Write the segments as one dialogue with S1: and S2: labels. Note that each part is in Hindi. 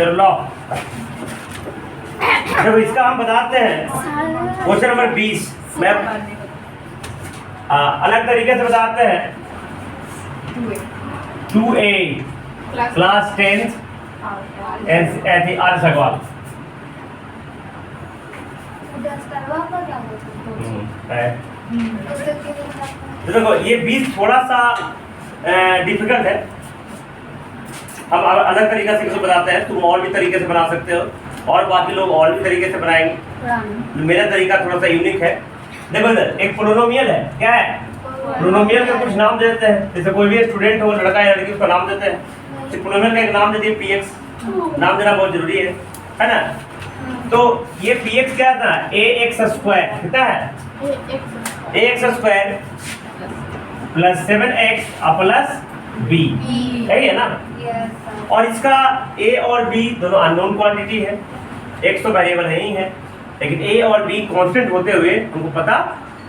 S1: चलो लो, जब इसका हम बताते हैं क्वेश्चन नंबर 20 में अलग तरीके से बताते हैं। 2A क्लास 10 ऐसी आर्य सगवाल। तो देखो ये 20 थोड़ा सा डिफिकल्ट है। हम अलग तरीके से इसको बताते हैं, तुम और भी तरीके से बना सकते हो और बाकी लोग और भी तरीके से बनाएंगे। मेरा तरीका थोड़ा सा यूनिक है। देखो इधर एक पोलिनोमियल है, क्या है? पोलिनोमियल के कुछ नाम देते हैं, जैसे कोई भी स्टूडेंट हो, लड़का या लड़की, उसका नाम देते हैं। तो पोलिनोमियल का एक नाम दे दिए px, नाम देना बहुत जरूरी है ना? तो ये px क्या था? ax² कितना है? ax² plus 7x plus b, है ना? और इसका a और b दोनों अननोन क्वांटिटी है। x तो वेरिएबल नहीं है, लेकिन a और b कांस्टेंट होते हुए हमको पता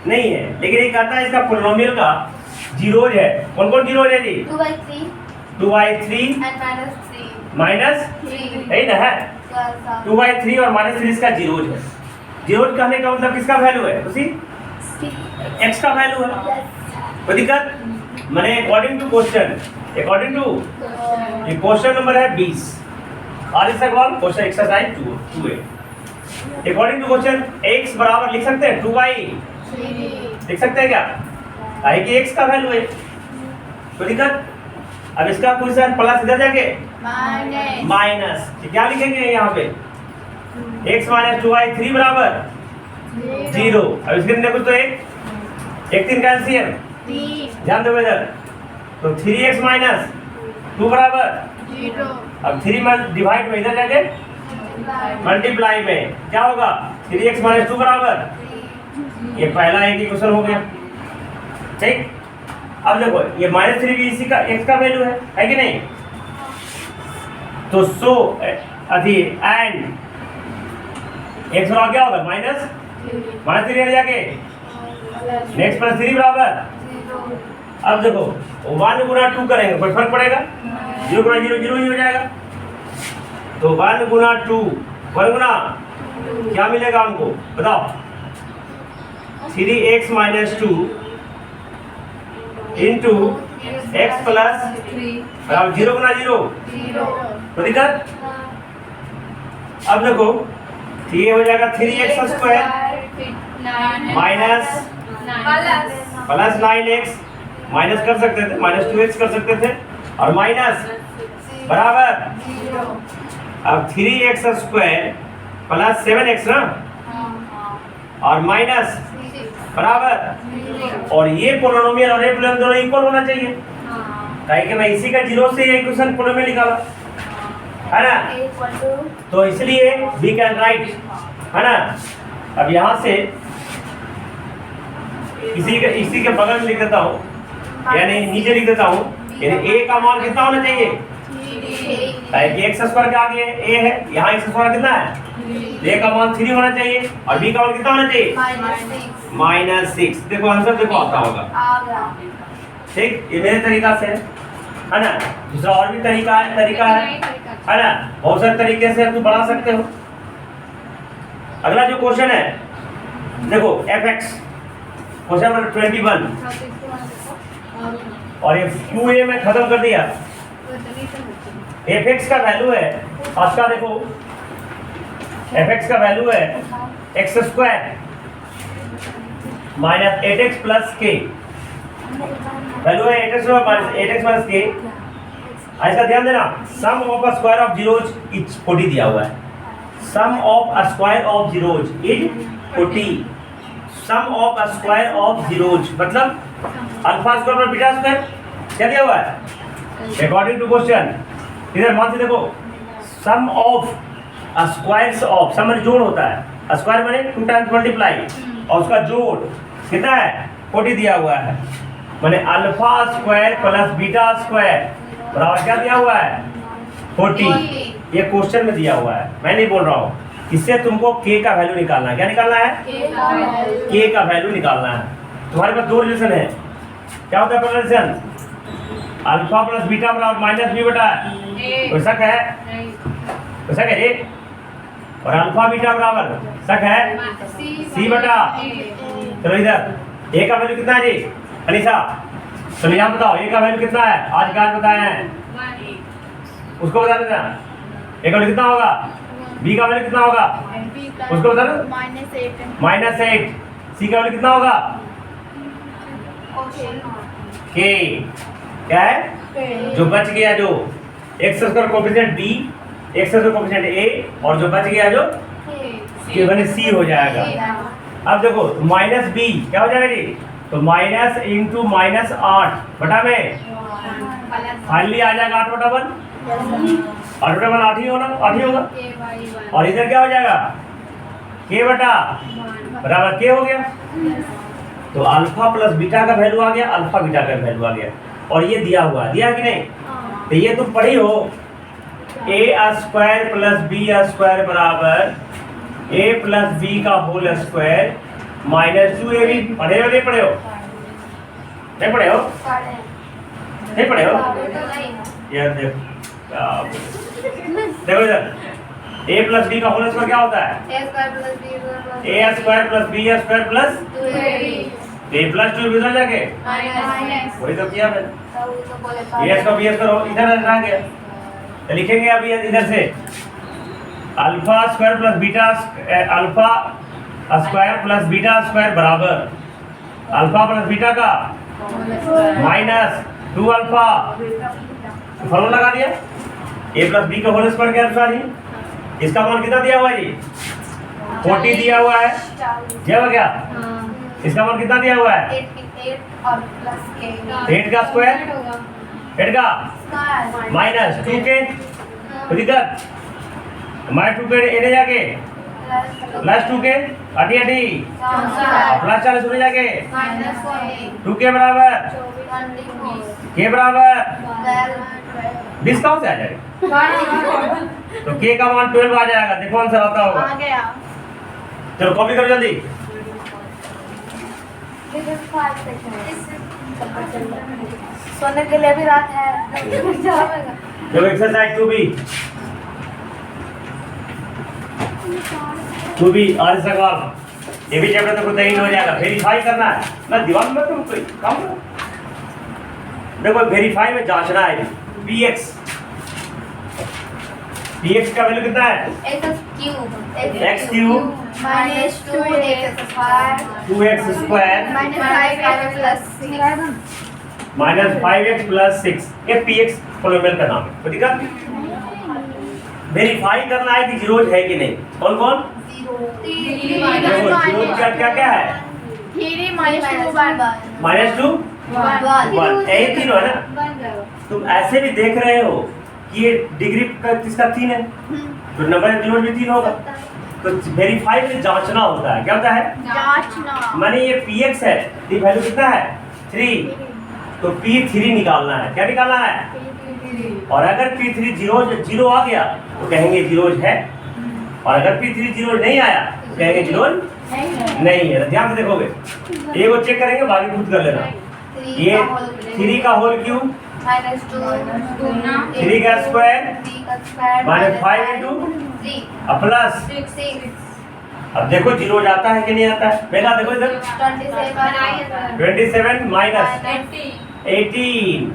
S1: नहीं है। लेकिन ये कहता है इसका पोलिनोमियल का जीरोज है। कौन कौन जीरोज है जी? 2/3 माइनस 3 है ना? है 2/3 और -3 इसका जीरोज है। जीरोज कहने का मतलब किसका वैल्यू है? उसी x का वैल्यू है। कोई दिक्कत? मैंने according to question, according to ये क्वेश्चन नंबर है 20 और इस सवाल question exercise 2A। According to question x बराबर लिख सकते हैं 2/3 लिख सकते हैं क्या? आई कि x का वैल्यू है। कोई दिक्कत? अब इसका क्वेश्चन प्लस इधर जाके माइनस, क्या लिखेंगे यहाँ पे? x माइनस 2/3 बराबर 0। अब इसके अंदर कुछ तो एक 3 का एलसीएम ध्यान दो इधर, तो 3x माइनस 2 बराबर 0। अब 3 में डिवाइड में इधर जाके मल्टीप्लाई में क्या होगा? 3x माइनस 2 बराबर, ये पहला एक इक्वेशन हो गया। ठीक, अब देखो ये -3 भी इसी का x का वैल्यू है कि नहीं? तो सो अभी एंड x बराबर क्या होगा? -3 जाके नेक्स्ट प्लस 3 बराबर। अब देखो 1 गुना 2 करेंगे, कोई फर्क पड़ेगा? 0 गुना 0 0 ही हो जाएगा। तो 1 गुना 2 1 गुना क्या मिलेगा हमको बताओ? 3x minus 2 into x plus 0 गुना 0। तो दिक्कत? अब देखो ये हो जाएगा 3x² minus plus 9x, minus कर सकते थे, -2x कर सकते थे, और माइनस बराबर अब 3x² प्लस 7x ना, और माइनस बराबर, और ये पोलिनोमियल और ये पोलिनोमियल दोनों इक्वल होना चाहिए। ताकि कि मैं इसी का जीरो से ये इक्वेशन पोलिनोमियल निकाला है ना, तो इसलिए वी कैन राइट, है ना? अब यहाँ से इसी के बगल में लिख देता हूँ, यानी नीचे लिख देता हूँ, यानी a का मान कितना होना चाहिए? x² के आगे a है, यहाँ x² कितना है? a का मान 3 होना चाहिए और b का मान कितना होना चाहिए? -6। देखो आंसर देखो आता होगा। ठीक, ये मेरे तरीका से है ना। दूसरा और भी तरीका है ना, बहुत सारे तरीके से तुम बना सकते हो। अगला जो क्वेश्चन है देखो fx, क्वेश्चन नंबर 21, और ये 2A में खत्म कर दिया। fx का वैल्यू है, उसका देखो fx का वैल्यू है x² minus 8x plus k, value है 8x माइनस k। इसका ध्यान देना, sum of a square of zeros is 40 दिया हुआ है। Sum of a square of zeros is 40। Sum of a square of zeros मतलब अल्फा स्क्वायर पर बीटा स्क्वायर, क्या दिया हुआ है? अकॉर्डिंग टू क्वेश्चन इधर मान से देखो, सम ऑफ अ स्क्वायर्स ऑफ, सम में जोड़ होता है, स्क्वायर माने 2 टाइम्स मल्टीप्लाई, और उसका जोड़ कितना है? 40 दिया हुआ है। माने alpha square plus beta square बराबर क्या दिया हुआ है? 40। ये क्वेश्चन में दिया हुआ है, मैं नहीं बोल रहा हूँ। इससे तुमको k का वैल्यू निकालना है। क्या निकालना है? k का वैल्यू निकालना है। तुम्हारे पास दो रिलेशन है, क्या होता है पहला रिलेशन? अल्फा प्लस बीटा बराबर -b बटा, कोई शक है? तो शक है जी। और अल्फा बीटा बराबर शक है सी बटा। चलो इधर ए का वैल्यू कितना है जी अनिशा? चलो यहाँ बताओ ए का वैल्यू कितना है? आज का आज बताए हैं, उसको बता देना। ए का वैल्यू कितना होगा? बी का वैल्यू कितना होगा? उसको बता दो। -8। सी का वैल्यू कितना होगा? के। क्या है जो बच गया, जो X square coefficient B, X square coefficient A, और जो बच गया जो के बने सी हो जाएगा। अब देखो माइनस बी क्या हो जाएगा जी? तो माइनस इंटू -8 बटा में फाइनली आ जाएगा 8 बटा 1। 8 बटा 1 8 ही होगा, 8 ही होगा। और इधर क्या हो जाएगा? के बटा बराबर के हो गया। तो अल्फा प्लस बीटा का वैल्यू आ गया, अल्फा बीटा का वैल्यू आ गया। और ये दिया हुआ, दिया कि नहीं? तो ये तुम पढ़ी हो a² प्लस b² बराबर a प्लस b का होल स्क्वायर -2ab। पढ़े हो नहीं पढ़े हो? नहीं पढ़े हो? नहीं पढ़े हो? यार देखो इधर a प्लस b का होल स्क्वायर क्या होता है? a² plus b² plus a plus 2 इधर जाके वही तो किया मैंने। a का b करो इधर रह गया। तो लिखेंगे अभी इधर से alpha square plus beta, alpha square plus beta square बराबर अल्फा प्लस बीटा का -2 अल्फा। फॉर्मूला लगा दिया। a प्लस b का होल स्क्वायर के अनुसार ही इसका मान कितना दिया हुआ है जी? 40 दिया हुआ है। क्या हो गया? इसका मान कितना दिया हुआ है? 8 का स्क्वायर, 8 का -2 के इधर -2 के एने जाके +2 के 80 +40 होने जाके 2 के बराबर के बराबर 20 कहाँ से आ जाएगा? तो के का मान 12 आ जाएगा। देखो आंसर आता होगा। चलो कॉपी करो जल्दी।
S2: सोने के लिए भी रात है।
S1: जब एक्सरसाइज टू बी आज सवाल ये भी चैप्टर तो तैयार हो जाएगा। वेरीफाई करना है ना दीवार में, तुम कोई काम करो। देखो वेरीफाई में जांचना है px का वैल्यू कितना है? x cube -2x square -5x plus 6। ये px पोलिनोमियल का नाम है। ठीक है, वेरीफाई करना है कि जीरोज है कि नहीं। कौन कौन? जीरोज क्या है? -2 1 यही तीनों है ना। तुम ऐसे भी देख रहे हो कि ये डिग्री का किसका 3 है, तो नंबर जीरो भी 3 होगा। तो वेरीफाई में जांचना होता है। क्या होता है? जांचना। माने ये px है, ये वैल्यू कितना है? 3। तो p3 निकालना है। क्या निकालना है? और अगर p3 जीरो आ गया तो कहेंगे जीरोज है, और अगर p3 जीरो नहीं आया तो कहेंगे जीरोज नहीं है। ध्यान से देखोगे, ये वो चेक करेंगे, बाकी खुद कर लेना। ये 3 का होल क्यूब -3 का स्क्वायर -5 इंटू प्लस 6। अब देखो जीरो जाता है कि नहीं आता है? पहला देखो इधर 27 माइनस 18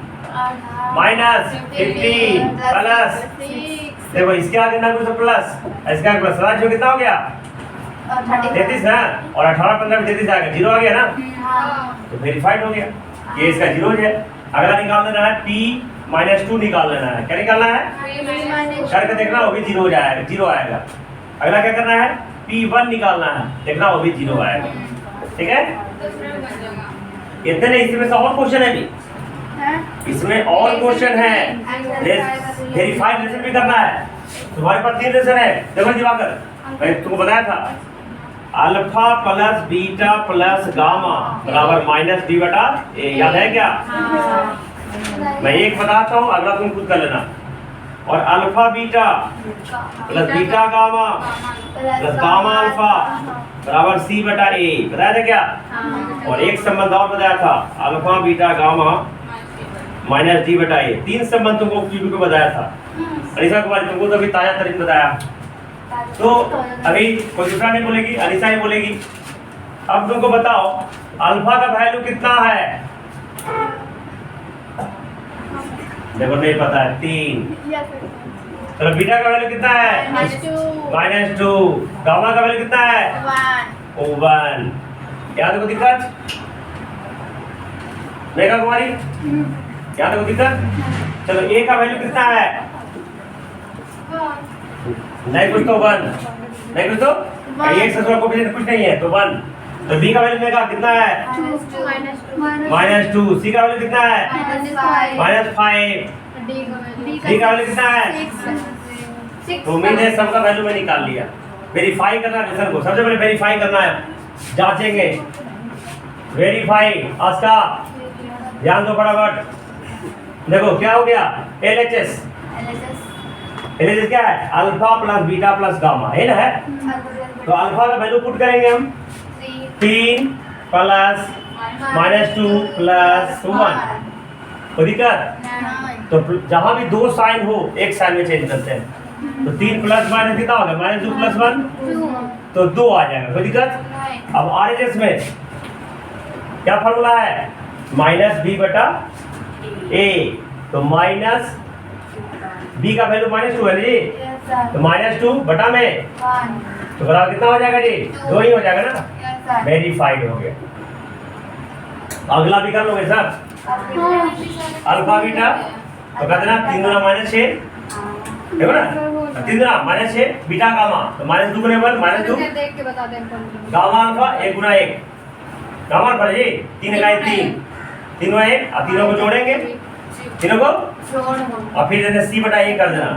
S1: माइनस 15 प्लस, देखो इसके आगे ना कुछ प्लस, इसका प्लस राजू कितना हो गया? 33 ना, और 18 15 में 33 आ गया, जीरो आ गया ना, तो वेरीफाइड हो गया। ये इसका जीरो है। अगला निकाल लेना है p-2 निकाल लेना है। क्या निकालना है? करके देखना वो भी जीरो हो जाएगा, जीरो आएगा। अगला क्या करना है? p1 निकालना है, देखना वो भी जीरो आएगा। ठीक है, इतने नहीं, इसमें से और क्वेश्चन है भी, इसमें और क्वेश्चन है। वेरीफाइड लेसन भी करना है। तुम्हारे पास 3 लेसन है। देखो दिवाकर, मैं तुमको बताया था alpha plus beta plus gamma बराबर -d बटा a। याद है क्या? मैं एक बताता हूँ, अगला तुम खुद कर लेना। और alpha beta plus beta gamma plus gamma alpha बराबर c बटा a। बताया था क्या? और एक संबंध और बताया था, अल्फा बीटा गामा -d बटा a। 3 संबंध तुमको क्यूब को बताया था। अनिशा कुमारी, तुमको तो अभी ताजा तरीन बताया। तो अभी कोई दूसरा नहीं बोलेगी, अनिशा ही बोलेगी। अब तुमको बताओ अल्फा का वैल्यू कितना है? देखो नहीं पता है, 3। चलो बीटा का वैल्यू कितना है? -2। गामा का वैल्यू कितना है? 1। क्या देखो दिक्कत? रेखा कुमारी क्या देखो दिक्कत? चलो ए का वैल्यू कितना है? नहीं कुछ तो 1, नहीं कुछ तो एक से थोड़ा कोएफिशिएंट कुछ नहीं है तो 1। तो बी का वैल्यू देखा कितना है? -2। सी का वैल्यू कितना है? -5। डी का वैल्यू कितना है? तो उम्मीद है सबका वैल्यू मैं निकाल लिया। वेरीफाई करना है रिजल्ट को, सबसे पहले वेरीफाई करना है, जांचेंगे। वेरीफाई आस्था ध्यान दो फटाफट। देखो क्या हो गया? LHS क्या है? Alpha plus beta plus gamma है ना? तो अल्फा का वैल्यू पुट करेंगे हम 3 प्लस -2 प्लस 1। कोई दिक्कत? तो जहां भी दो साइन हो एक साइन में चेंज करते हैं। तो 3 प्लस माइनस कितना हो गया? -2 प्लस 1 तो 2 आ जाएगा। कोई दिक्कत? अब RHS में क्या फॉर्मूला है? -b/a। तो माइनस b का वैल्यू -2 है जी, तो -2 बटा में तो बराबर कितना हो जाएगा जी? 2 ही हो जाएगा ना। वेरीफाइड हो गया। अगला भी कर लोगे सर? अल्फा बीटा तो कहते ना 3 गुना -6 देखो ना, 3 गुना -6 बीटा गामा तो -2 गुना 1 -2
S3: देख के बता दें फॉर्मूला।
S1: गामा अल्फा 1 गुना 1 गामा अल्फा जी 3 इकाई 3 3 गुना 1। अब तीनों को जोड़ेंगे, तीनों को और फिर जैसे c/a कर देना।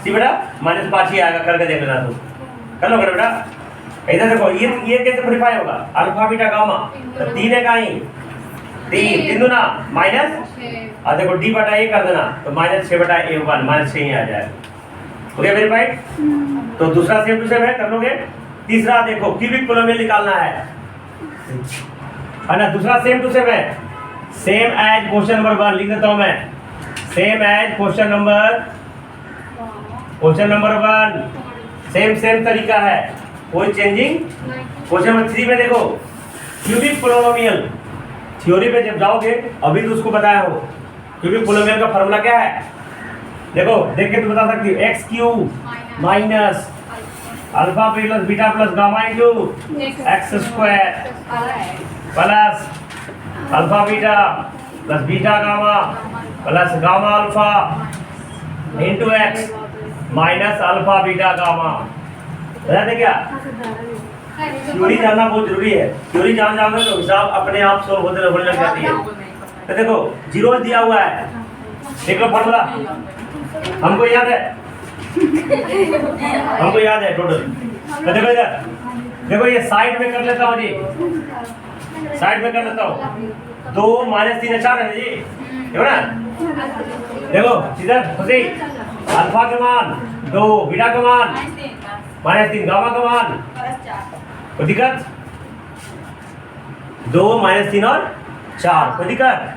S1: c/-5 ही आएगा, करके देख लेना। तुम कर लो बेटा। इधर देखो ये कैसे वेरीफाई होगा? अल्फा बीटा गामा तो 3 इकाई 3 गुना माइनस और देखो d/a कर देना तो -6/a1 -6 ही आ जाएगा। हो गया वेरीफाइड? तो दूसरा सेम टू सेम है, कर लोगे। तीसरा देखो क्यूबिक पोलिनोमियल निकालना है ना? दूसरा सेम टू सेम है, सेम एज क्वेश्चन नंबर 1 लिख देता हूं मैं। Same as question number 1 same तरीका है, कोई चेंजिंग। क्वेश्चन नंबर 3 में देखो क्यूबिक पोलिनोमियल थ्योरी पे जब जाओगे अभी तो उसको बताया हो। क्यूबिक पोलिनोमियल का फार्मूला क्या है? देखो देख के तुम बता सकती हो, x³ minus alpha plus beta plus gamma into x² plus alpha beta plus beta gamma plus gamma alpha into x minus alpha beta gamma. बताते क्या? थ्योरी जानना बहुत जरूरी है। थ्योरी जान जाओगे तो हिसाब अपने आप सोल्व होने लग जाती है। तो देखो जीरो दिया हुआ है, देख लो फार्मूला हमको याद है, हमको याद है टोटल। तो देखो इधर देखो ये साइड में कर लेता हूँ जी, साइड में कर लेता हूँ। 2 - 3 4 है जी, देखो ना। देखो इधर खुशी अल्फा का मान 2 बीटा का मान -3 गामा का मान कोई दिक्कत? 2 -3 और 4 कोई दिक्कत?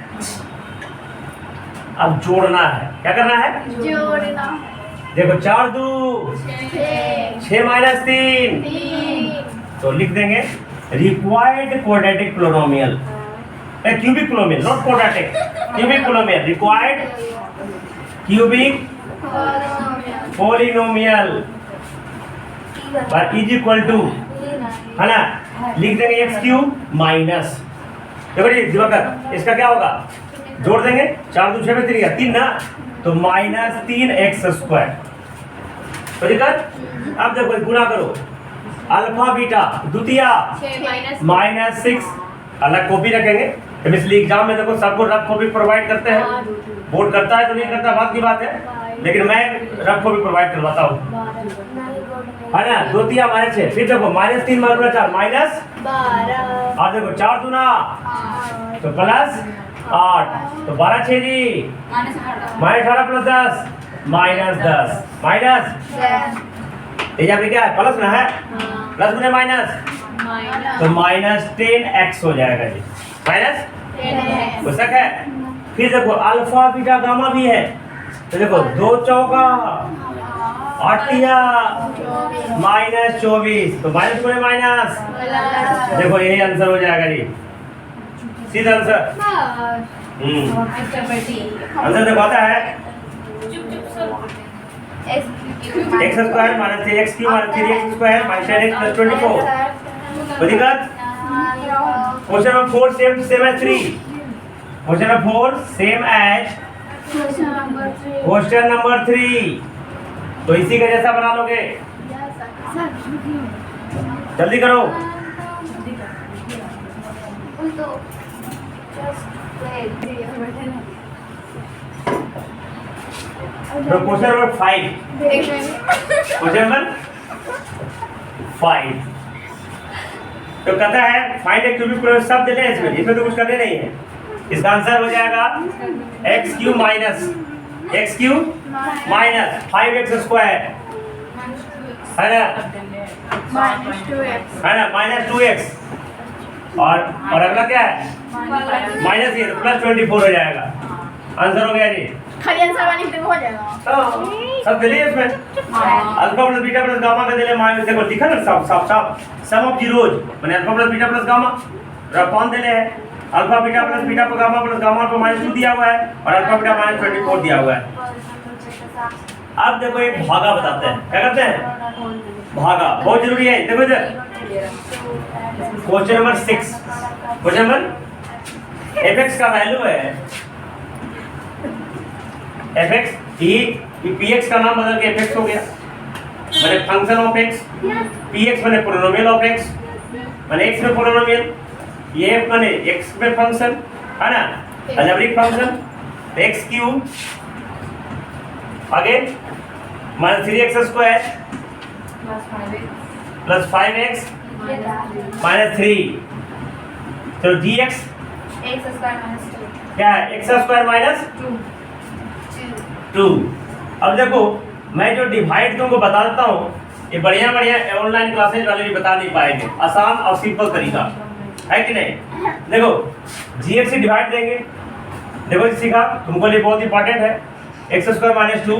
S1: अब जोड़ना है, क्या करना है?
S2: जोड़ना।
S1: देखो 4 2 6 -3 तो लिख देंगे required quadratic polynomial, cubic polynomial not quadratic, cubic polynomial required cubic polynomial is equal to है ना, लिख देंगे x³ माइनस। देखो जी दिवाकर इसका क्या होगा? जोड़ देंगे 4 2 6 में 3 ना, तो -3x²। तो दिक्कत? अब देखो गुना करो अल्फा बीटा द्वितीया -6 अलग कॉपी रखेंगे। इसलिए एग्जाम में देखो सबको रफ कॉपी प्रोवाइड करते हैं, बोर्ड करता है तो नहीं करता बात की बात है, लेकिन मैं रफ कॉपी प्रोवाइड करवाता हूँ है ना। द्वितीया -6 फिर देखो -3 - 4 -12 और देखो 4 दूना तो प्लस 8 तो 12 6 जी -18 + 10 -10 माइनस ये यहाँ पे क्या है? प्लस ना है, प्लस गुने माइनस तो -10x हो जाएगा जी, -10 है। फिर देखो अल्फा बीटा गामा भी है तो देखो 2 चौका 8 तिया -24, तो माइनस को माइनस, देखो यही आंसर हो जाएगा जी, सीधा आंसर। आंसर देखो आता है x square minus 3x cube minus 3x square minus 10x plus 24। कोई दिक्कत? Question number 4 same as 3। Question number 4 same as question number 3। तो इसी का जैसा बना लोगे, जल्दी करो। तो क्वेश्चन नंबर 5, क्वेश्चन नंबर 5 तो कहता है फाइंड ए क्यूबिक प्रोडक्ट, सब देते हैं इसमें तो कुछ करने नहीं है। इसका आंसर हो जाएगा x cube minus 5x square, है ना, -2x, और अगला क्या है माइनस, ये तो प्लस 24 हो जाएगा। आंसर हो गया जी,
S2: खाली आंसर वाली पे हो जाएगा।
S1: सब दिले इसमें alpha plus beta plus gamma का दिले माइनस, देखो लिखा ना साफ सम ऑफ जीरोज माने alpha plus beta plus gamma upon दिले है, अल्फा बीटा प्लस गामा पर -2 दिया हुआ है और अल्फा बीटा -24 दिया हुआ है। अब देखो एक भागा बताते हैं, क्या करते हैं भागा, बहुत जरूरी है। देखो इधर question number 6, question number fx का वैल्यू है fx, ये px का नाम बदल के fx हो गया, माने फंक्शन ऑफ x, px माने पोलिनोमियल ऑफ x, माने x में पोलिनोमियल, ये माने x में फंक्शन, है ना, अलजेब्रिक फंक्शन, x क्यूब आगे -3x स्क्वायर प्लस 5x -3, तो dx क्या है x स्क्वायर -2। अब देखो मैं जो डिवाइड तुमको बता देता हूँ, ये बढ़िया ऑनलाइन क्लासेज वाले भी बता नहीं पाएंगे, आसान और सिंपल तरीका है कि नहीं। देखो gx से डिवाइड देंगे, देखो सीखा तुमको लिए बहुत इंपॉर्टेंट है, x square -2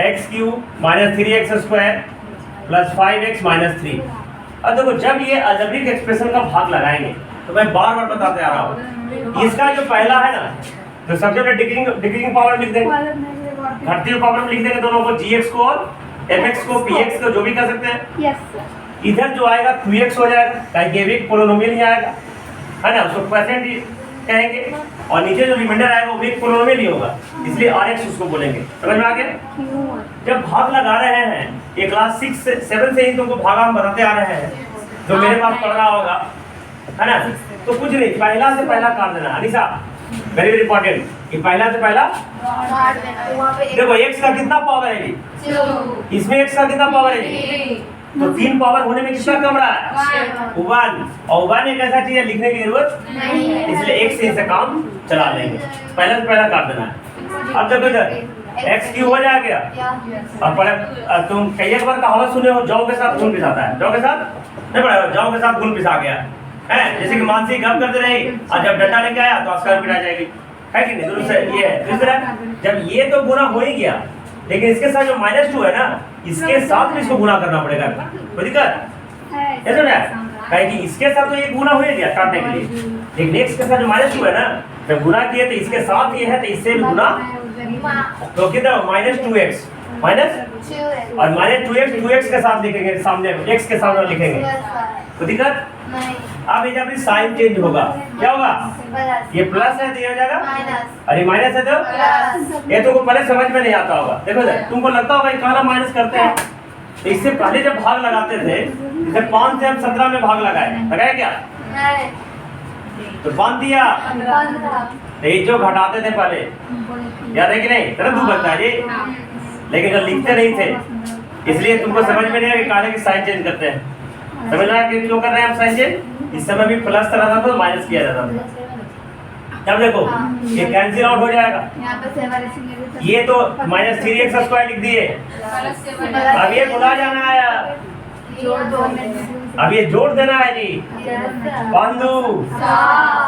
S1: x cube -3x square plus 5x -3। अब देखो जब ये अलजेब्रिक एक्सप्रेशन का भाग लगाएंगे तो मैं बार बताते आ रहा हूँ, इसका जो पहला है ना, तो सबसे पहले डिक्रीजिंग पावर लिख देंगे, घटती हुई पावर में लिख देंगे दोनों को, gx को और fx को px को, जो भी कर सकते हैं। इधर जो आएगा 2x हो जाएगा, ताकि एक पोलिनोमियल ही आएगा, है ना, उसको परसेंट कहेंगे, और नीचे जो रिमाइंडर आएगा वो भी एक पोलिनोमियल ही होगा, इसलिए rx उसको बोलेंगे। समझ में आ गया? जब भाग लगा रहे हैं, ये क्लास 6-7 से ही तुमको भागा हम बताते आ रहे हैं, जो मेरे पास पढ़ रहा होगा, है ना, तो कुछ नहीं, पहला से पहला काट देना। अनिशा वेरी वेरी इंपॉर्टेंट, ये पहला से पहला देखो x का कितना पावर है जी, इसमें x का कितना पावर है जी, तो 3 पावर होने में कितना कम रहा है 1, और 1 एक ऐसा चीज है लिखने की जरूरत नहीं है, इसलिए x से इसे काम चला लेंगे, पहला से पहला काट देना है। अब देखो इधर x क्यूब हो जाएगा, और पहले तुम कई बार कहावत सुने हो, जौ के साथ खून पिसाता है, जौ के साथ नहीं पड़ा, जौ के साथ खून पिसा गया है, जैसे कि मानसी गप करते रही और जब डंडा लेके आया तो अस्कर पिटा जाएगी, है कि नहीं। दूसरा ये है, दूसरा जब ये तो गुना हो ही गया, लेकिन इसके साथ जो -2 है ना, इसके साथ भी इसको गुना करना पड़ेगा, कोई दिक्कत है तो ना, कि इसके साथ तो ये गुना हो ही गया काटने के लिए, लेकिन x के साथ जो -2 है ना, जब गुना किए तो इसके साथ ये है, तो इससे भी गुना, तो कितना -2x माइनस और -2x के साथ लिखेंगे, सामने x के सामने लिखेंगे, तो दिक्कत नहीं। अब ये जब साइन चेंज होगा क्या होगा, ये प्लस है तो ये हो जाएगा अरे माइनस है तो ये तुमको पहले समझ में नहीं आता होगा। देखो तुमको लगता होगा काला माइनस करते हैं, तो इससे पहले जब भाग लगाते थे, जैसे 5 से हम 17 में भाग लगाए क्या, तो 5 दिया, ये जो घटाते थे पहले, याद है कि नहीं, तरह तू बचता है जी, लेकिन जब लिखते नहीं थे, इसलिए तुमको समझ में नहीं आया कि काले की साइन चेंज करते हैं। समझ रहा है कि क्यों कर रहे हैं हम साइन चेंज, इस समय भी प्लस तरह था तो माइनस किया जाता था। अब देखो ये कैंसिल आउट हो जाएगा, ये तो -3x स्क्वायर लिख दिए, अब ये भुला जाना है, अब ये जोड़ देना है जी, 5 -2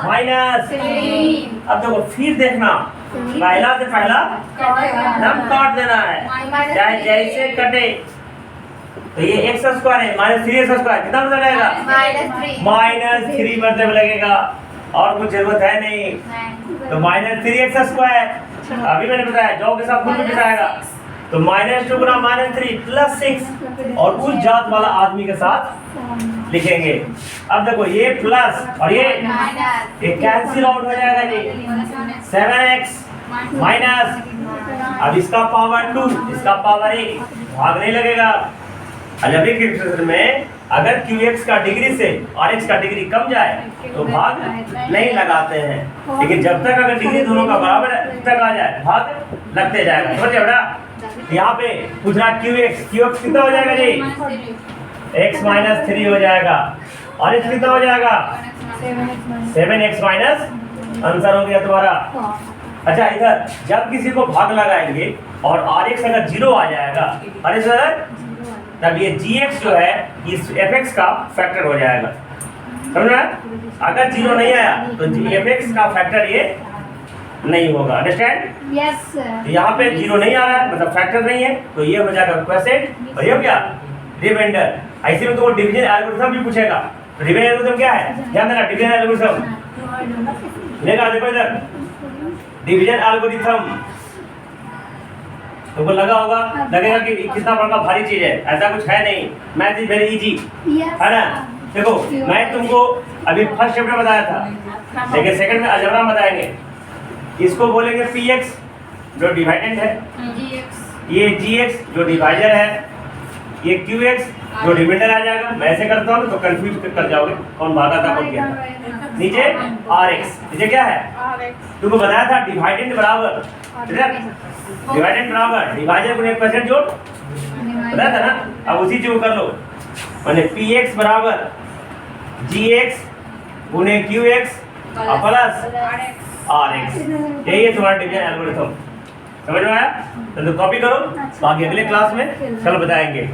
S1: -3। अब देखो फिर देखना पहला से पहला एकदम काट देना है, चाहे जैसे कटे। तो ये एक्स स्क्वायर है, -3x स्क्वायर कितना मतलब लगेगा? -3 मतलब लगेगा, और कुछ जरूरत है नहीं। तो -3x स्क्वायर अभी मैंने बताया, जॉब के साथ खुद भी बताएगा। तो -2 गुना -3 + 6, और उस जात वाला आदमी के साथ लिखेंगे। अब देखो ये प्लस और ये कैंसिल आउट हो जाएगा जी। 7x माइनस, अब इसका पावर 2, इसका पावर 1, भाग नहीं लगेगा। अलजेब्रिक एक्सप्रेशन में अगर qx का डिग्री से rx का डिग्री कम जाए तो भाग नहीं लगाते हैं, लेकिन जब तक अगर डिग्री दोनों का बराबर तक आ जाए भाग लगते जाएगा। समझ बेटा? यहाँ पे पूछना qx कितना हो जाएगा जी? x - 3 हो जाएगा, और x कितना हो जाएगा? 7x - आंसर हो गया तुम्हारा। अच्छा, इधर जब किसी को भाग लगाएंगे और rx अगर 0 आ जाएगा, अरे सर, तब ये gx जो है इस fx का फैक्टर हो जाएगा। समझ रहे? अगर 0 नहीं आया तो fx का फैक्टर ये नहीं होगा। अंडरस्टैंड?
S2: Yes sir.
S1: यहाँ पे 0 नहीं आ रहा है, मतलब फैक्टर नहीं है, तो ये हो जाएगा क्वोशिएंट, और ये क्या? रिमाइंडर। ऐसे में तो वो डिवीजन एल्गोरिथम भी पूछेगा। तो डिवीजन एल्गोरिथम क्या है? ध्यान देना, डिवीजन एल्गोरिथम लेगा। देखो इधर डिवीजन एल्गोरिथम, तुमको लगा होगा, लगेगा कि कितना बड़ा भारी चीज है, ऐसा कुछ है नहीं। मैथ इज वेरी इजी, है ना? देखो मैं तुमको अभी फर्स्ट चैप्टर बताया था, लेकिन सेकंड में अलजेब्रा बताएंगे। इसको बोलेंगे px जो डिवाइडेंड है, ये gx जो डिवाइडर है, ये qx जो रिमाइंडर आ जाएगा। मैं ऐसे करता हूँ तो कंफ्यूज कर जाओगे कौन भागा था कौन क्या था। नीचे rx, नीचे क्या है? तुमको बताया था डिवाइडेंड बराबर डिवाइडेंड बराबर डिवाइडर गुणे क्वोशिएंट जोड़, बताया था ना? अब उसी चीज को कर लो, माने px बराबर gx गुणे qx प्लस rx। यही है तुम्हारा डिवीजन एल्गोरिथम। समझ में आया? तो कॉपी करो, बाकी अगले क्लास में कल बताएंगे।